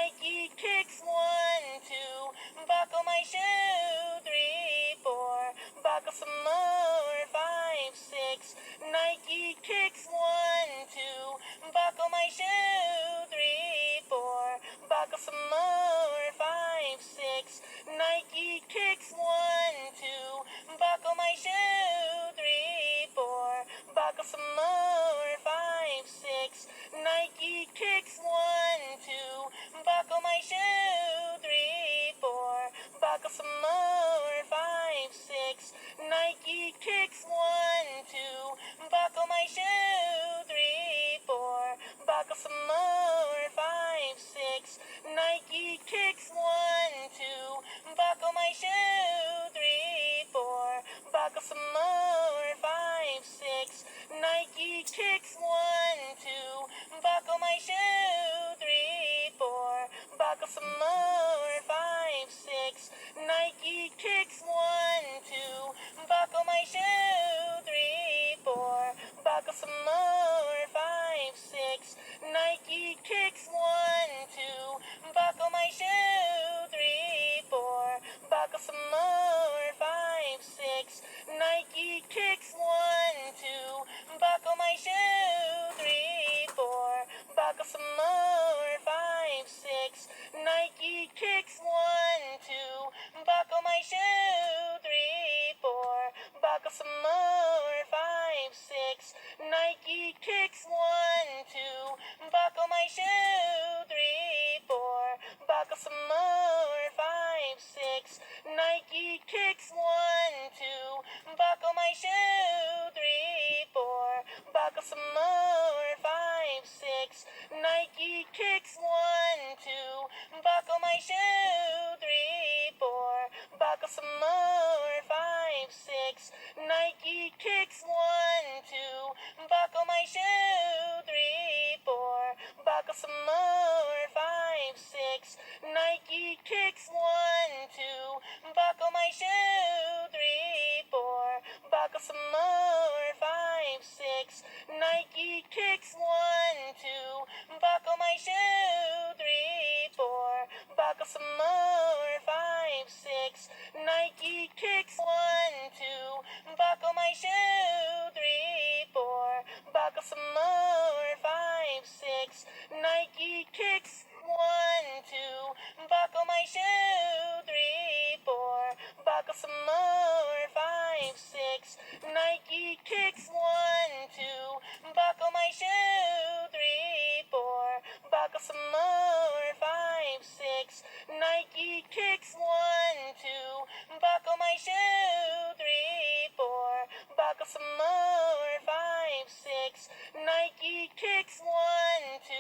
Nike kicks, 1, 2. Buckle my shoe, 3, 4. Buckle some more, 5, 6. Nike kicks, 1, 2. Buckle my shoe, 3, 4. Buckle some more, 5, 6. Nike kicks, 1, 2. Buckle my shoe, 3, 4. Buckle some more, 5, 6. Nike kicks, 1, 2. Buckle my shoe, 3, 4. Buckle some more, 5, 6. Nike kicks, 1, 2. Buckle my shoe, 3, 4. Buckle some more, 5, 6. Nike kicks, 1, 2. Buckle my shoe, 3, 4. Buckle some more, 5, 6. Nike kicks, 1, 2. Buckle my shoe, 3, 4. Buckle some more, 5, 6. Nike kicks, 1, 2. Buckle my shoe, 3, 4. Buckle some more, 5, 6. Nike kicks, 1, 2. Buckle my shoe, 3, 4. Buckle some more, 5, 6. Nike kicks, 1, 2. Buckle my shoe, 3, 4. Buckle some more, 5, 6. Nike kicks, 1, 2. Buckle my shoe, 3, 4. Buckle some more, 5, 6. Nike kicks, 1, 2. Buckle my shoe, 3, 4. Buckle some more, 5, 6. Nike kicks, 1, 2. Buckle my shoe, 3, 4. Buckle some more, 5, 6. Nike kicks, 1, 2. Buckle my shoe, 3, 4. Buckle some more, 5, 6. Nike kicks, 1, 2. Buckle my shoe, 3, 4. Buckle some more, 5, 6. Nike kicks, 1, 2. Buckle my shoe, 3, 4. Buckle some more, 5, 6. Nike kicks, 1, 2. Buckle my shoe, 3, 4. Buckle some more, 5, 6. Nike kicks, 1, 2. Buckle my shoe, 3, 4. Buckle some more, 5, 6. Nike kicks, 1, 2. Buckle my shoe, 3, 4. Buckle some more, 5, 6. Nike kicks, 1, 2. Buckle my shoe, 3, 4. Buckle some more, 5, 6. Nike kicks, 1, 2. Buckle my shoe, 3, 4. Buckle some more, 5, 6. Nike kicks, 1, 2.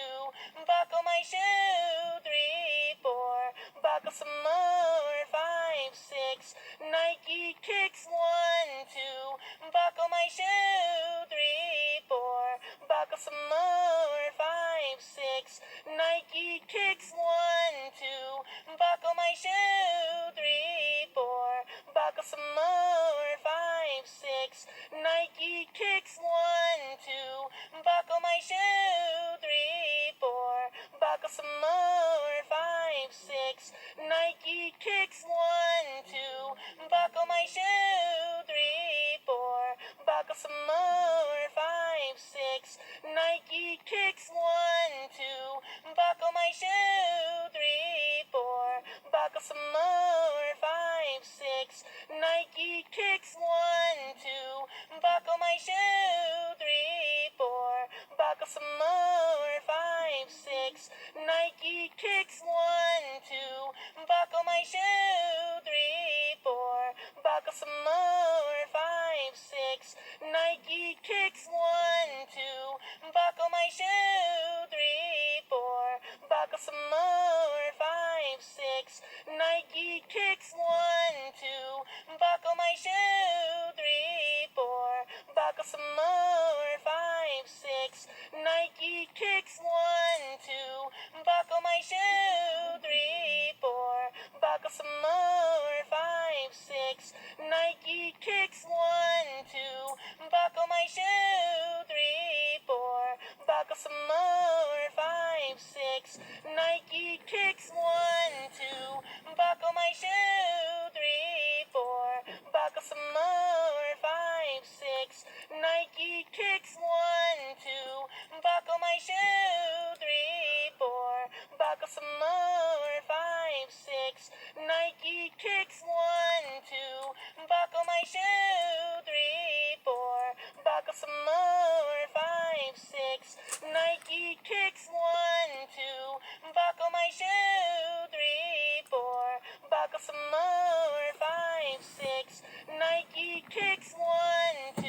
Buckle my shoe, 3, 4. Buckle some more, 5, 6. Nike kicks, 1, 2. Buckle my shoe, 3, 4. Buckle some more, 5, 6. Nike kicks, 1, 2. Buckle my shoe, 3, 4. Buckle some more, 5, 6. Nike kicks, 1, 2. Buckle my shoe, 3, 4. Buckle some more, 5, 6. Nike kicks, 1, 2. Buckle my shoe, 3, 4. Buckle some more, 5, 6. Nike kicks, 1, 2. Buckle my shoe, 3, 4. Buckle some more, 5, 6. Nike kicks, 1, 2. Buckle my shoe, 3, 4. Buckle some more, 5, 6. Nike kicks, 1, 2. Buckle my shoe, 3, 4. Buckle some more, 5, 6. Nike kicks, 1, 2. Buckle my shoe, 3, 4. Buckle some more, 5, 6. Nike kicks, 1, 2. Buckle my shoe, 3, 4. Buckle some more, 5, 6. Nike kicks, 1, 2. Buckle my shoe, 3, 4. Buckle some more, 5, 6. Nike kicks, 1, 2. Buckle my shoe, 3, 4. Buckle some more, 5, 5, 6. Nike kicks, 1, 2. Buckle my shoe, 3, 4. Buckle some more, 5, 6. Nike kicks, 1, 2. Buckle my shoe, 3, 4. Buckle some more, 5, 6. Nike kicks, 1, 2. Buckle my shoe, 3, 4. Buckle some more, 5, 6. Nike kicks, 1, 2. Buckle my shoe, 3, 4. Buckle some more, 5, 6. Nike kicks, 1, 2.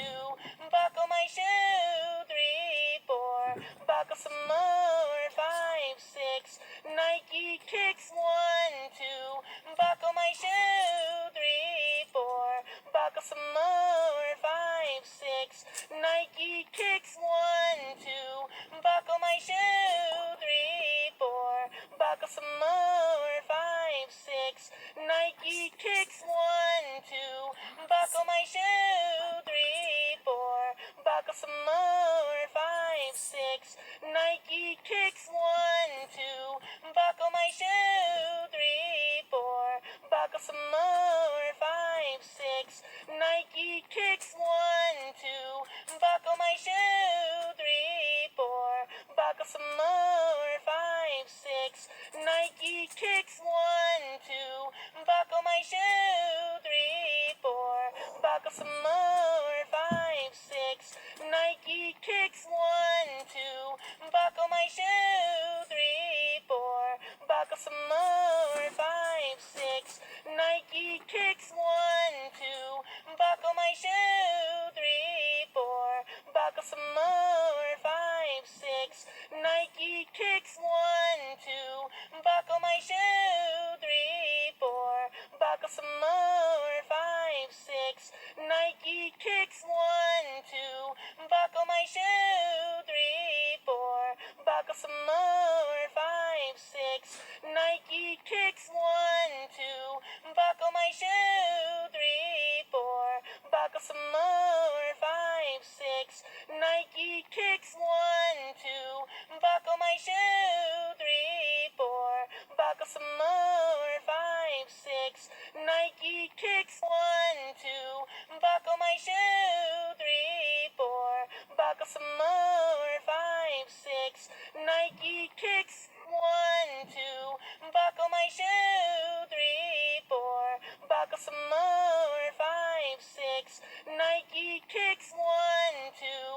Buckle my shoe, 3, 4. Buckle some more, 5, 6. Nike kicks, 1, 2. Buckle my shoe, 3, 4. Buckle some more, 5, 6. Nike kicks, 1, 2. Buckle my shoe, 3, 4. Buckle some more, 5, 6. Nike kicks, 1, 2. Buckle my shoe, 3, 4. Buckle some more, 5, 6. Nike kicks, 1, 2. Buckle my shoe, 3, 4. Buckle some more, 5, 6. Nike kicks, 1, 2. Buckle my shoe, 3, 4. Buckle some more, 5, 6. Nike kicks, 1, 2. Buckle my shoe, 3, 4. Buckle some more, 5, 6. Nike kicks, 1, 2. Buckle my shoe, 3, 4. Buckle some more, 5, 6. Nike kicks, 1, 2. Buckle my shoe, 3, 4. Buckle some more, 5, 6. Nike kicks, 1, 2. Buckle my shoe, 3, 4. Buckle some more, 5, 6. Nike kicks, 1, 2. Buckle my shoe, 3, 4. Buckle some more, 5, 6. Nike kicks, 1, 2. Buckle my shoe, 3, 4. Buckle some more, 5, 6. Nike kicks, 1, 2. Buckle my shoe, 3, 4. Buckle some more, 5, 6. Nike kicks, 1, 2. Buckle my shoe, 3, 4. Buckle some more, 5, 6. Nike kicks, 1, 2. Buckle my shoe, 3, 4. Buckle some more, 5, 6. Nike kicks, 1, 2.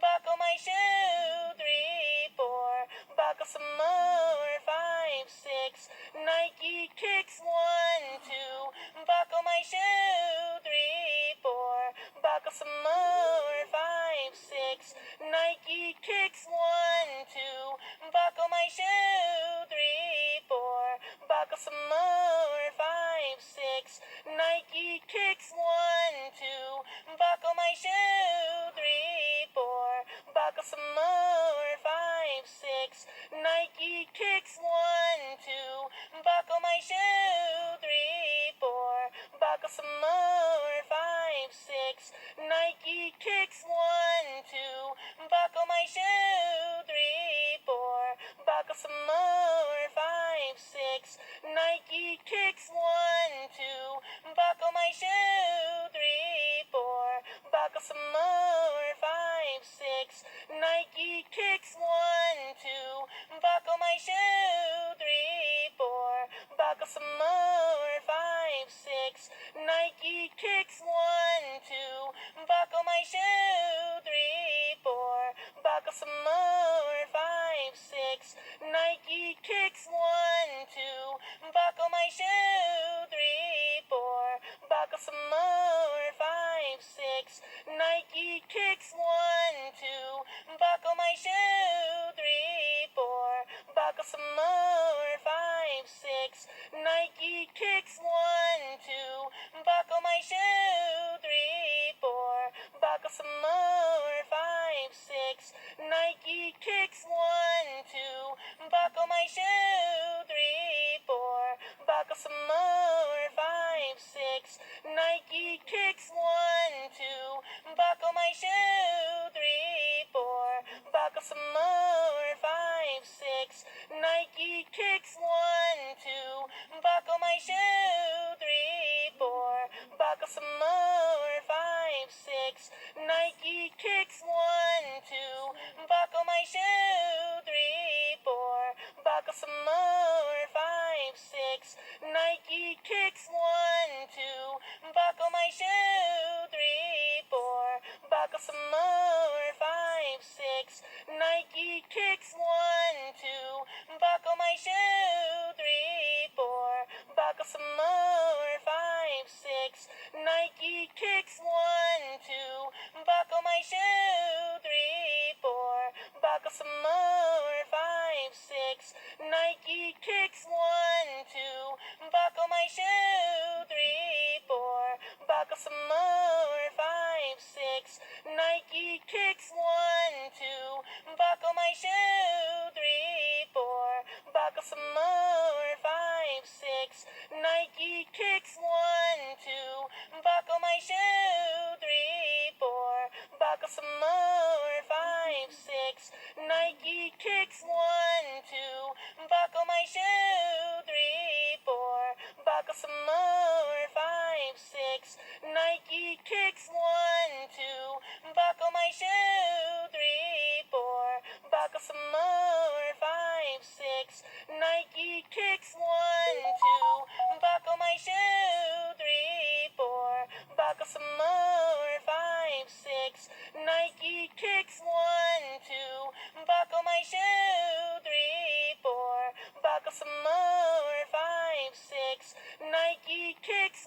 Buckle my shoe, 3, 4. Buckle some more, 5, 6. Nike kicks, 1, 2. Buckle my shoe, 3, 4. Buckle some more, 5, 6. Nike kicks, 1, 2. Buckle my shoe, 3, 4. Buckle some more, 5, 6. Nike kicks, 1, 2. Buckle my shoe, 3, 4. Buckle some more, 5, 6. Nike kicks, 1, 2. Buckle my shoe, 3, 4. Buckle some more, 5, 6. Nike kicks, 1, 2. Buckle my shoe, 3, 4. Buckle some more, 5, 6. Nike kicks, 1, 2. Buckle my shoe, 3, 4. Buckle some more, 5, 6. Nike kicks, 1, 2. Buckle my shoe, 3, 4. Buckle some more, 5, 6. Nike kicks, 1, 2. Buckle my shoe, 3, 4. Buckle some more, 5, 6. Nike kicks, 1, 2. Buckle my shoe, 3, 4. Buckle some more, 5, 6. Nike kicks, 1, 2. Buckle my shoe, 3, 4. Buckle some more, 5, 6. Nike kicks, 1, 2. Buckle my shoe, 3, 4. Buckle some more, 5, 6. Nike kicks, 1, 2. Buckle my shoe, 3, 4. Buckle some more, 5, 6. Nike kicks, 1, 2. Buckle my shoe, 3, 4. Buckle some more, 5, 6. Nike kicks, 1, 2, buckle my shoe, 3, 4, buckle some more, 5, 6, Nike kicks, 1, 2, buckle my shoe, 3, 4, buckle some more, 5, 6, Nike kicks, 1, 2, buckle my shoe, 3, 4, buckle some more, 5, 6, Nike kicks, 1, 2, buckle my shoe, 3, 4, buckle some more, 5, 6, Nike kicks, 1, 2, buckle my shoe, 3, 4, buckle some more, 5, 6, Nike kicks, 1, 2, buckle my shoe, 3, 4, buckle some more, 5, 6, Nike kicks, 1, 2, buckle my shoe, 3, 4, buckle some more, 5, 6, Nike kicks, 1, 2, buckle my shoe, 3, 4, buckle some more, 5, 6, Nike kicks, 1, 2, buckle my shoe, 3, 4, buckle some more, 5, 6, Nike kicks, 1, 2, buckle my shoe, 3, 4, buckle some more, 5, 6, Nike kicks,